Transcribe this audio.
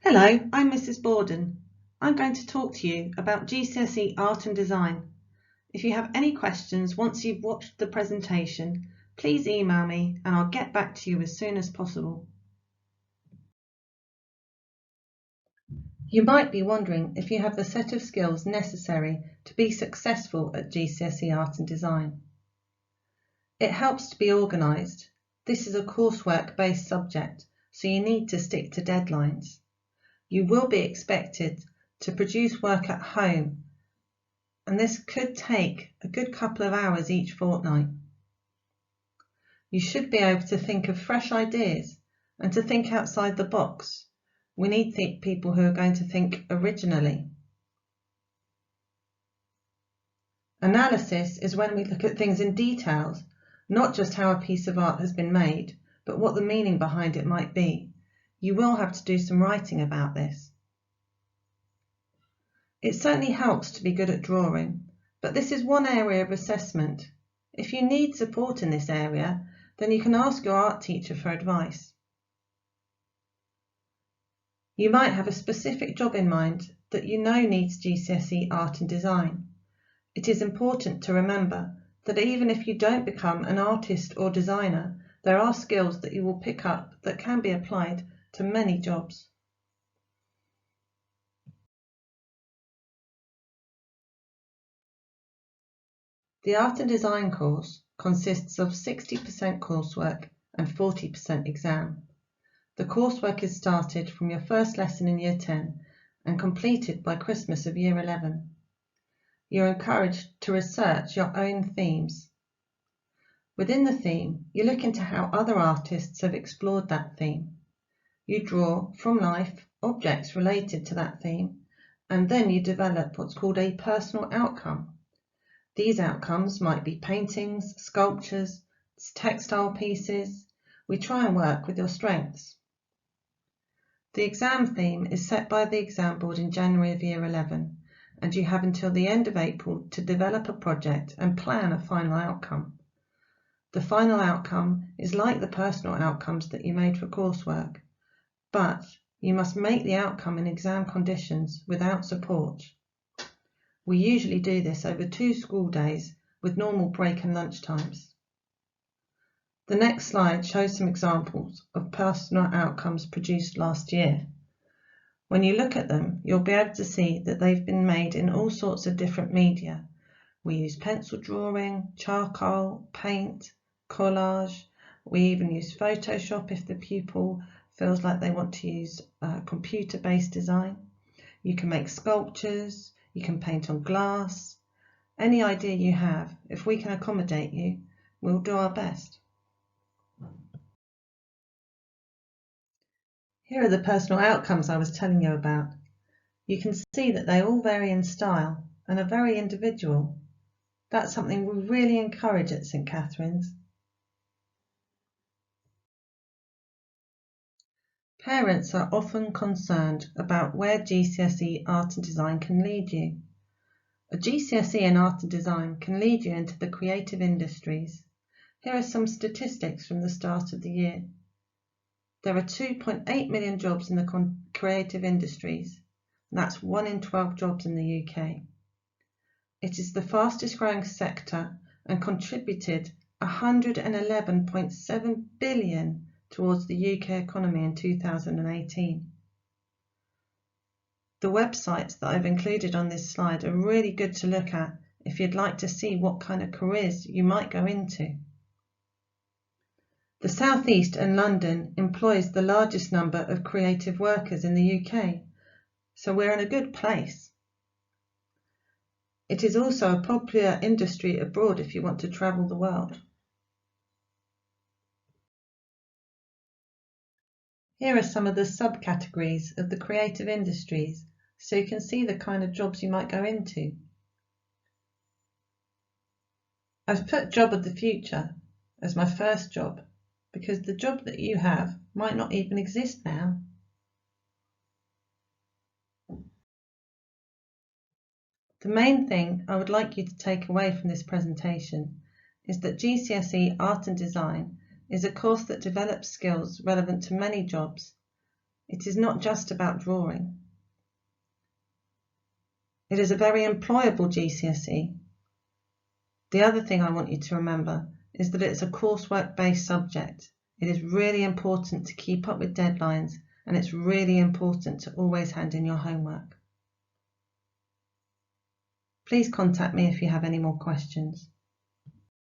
Hello, I'm Mrs. Borden. I'm going to talk to you about GCSE Art and Design. If you have any questions once you've watched the presentation, please email me and I'll get back to you as soon as possible. You might be wondering if you have the set of skills necessary to be successful at GCSE Art and Design. It helps to be organised. This is a coursework-based subject, so you need to stick to deadlines. You will be expected to produce work at home, and this could take a good couple of hours each fortnight. You should be able to think of fresh ideas and to think outside the box. We need people who are going to think originally. Analysis is when we look at things in details, not just how a piece of art has been made, but what the meaning behind it might be. You will have to do some writing about this. It certainly helps to be good at drawing, but this is one area of assessment. If you need support in this area, then you can ask your art teacher for advice. You might have a specific job in mind that you know needs GCSE Art and Design. It is important to remember that even if you don't become an artist or designer, there are skills that you will pick up that can be applied to many jobs. The Art and Design course consists of 60% coursework and 40% exam. The coursework is started from your first lesson in Year 10 and completed by Christmas of Year 11. You're encouraged to research your own themes. Within the theme, you look into how other artists have explored that theme. You draw from life objects related to that theme, and then you develop what's called a personal outcome. These outcomes might be paintings, sculptures, textile pieces. We try and work with your strengths. The exam theme is set by the exam board in January of Year 11, and you have until the end of April to develop a project and plan a final outcome. The final outcome is like the personal outcomes that you made for coursework, but you must make the outcome in exam conditions without support. We usually do this over 2 school days with normal break and lunch times. The next slide shows some examples of personal outcomes produced last year. When you look at them, you'll be able to see that they've been made in all sorts of different media. We use pencil drawing, charcoal, paint, collage. We even use Photoshop if the pupil feels like they want to use computer-based design. You can make sculptures. You can paint on glass. Any idea you have, if we can accommodate you, we'll do our best. Here are the personal outcomes I was telling you about. You can see that they all vary in style and are very individual. That's something we really encourage at St Catherine's. Parents are often concerned about where GCSE Art and Design can lead you. A GCSE in Art and Design can lead you into the creative industries. Here are some statistics from the start of the year. There are 2.8 million jobs in the creative industries. That's 1 in 12 jobs in the UK. It is the fastest growing sector and contributed 111.7 billion towards the UK economy in 2018. The websites that I've included on this slide are really good to look at if you'd like to see what kind of careers you might go into. The South East and London employs the largest number of creative workers in the UK, so we're in a good place. It is also a popular industry abroad if you want to travel the world. Here are some of the subcategories of the creative industries, so you can see the kind of jobs you might go into. I've put Job of the Future as my first job because the job that you have might not even exist now. The main thing I would like you to take away from this presentation is that GCSE Art and Design is a course that develops skills relevant to many jobs. It is not just about drawing. It is a very employable GCSE. The other thing I want you to remember is that it's a coursework-based subject. It is really important to keep up with deadlines, and it's really important to always hand in your homework. Please contact me if you have any more questions.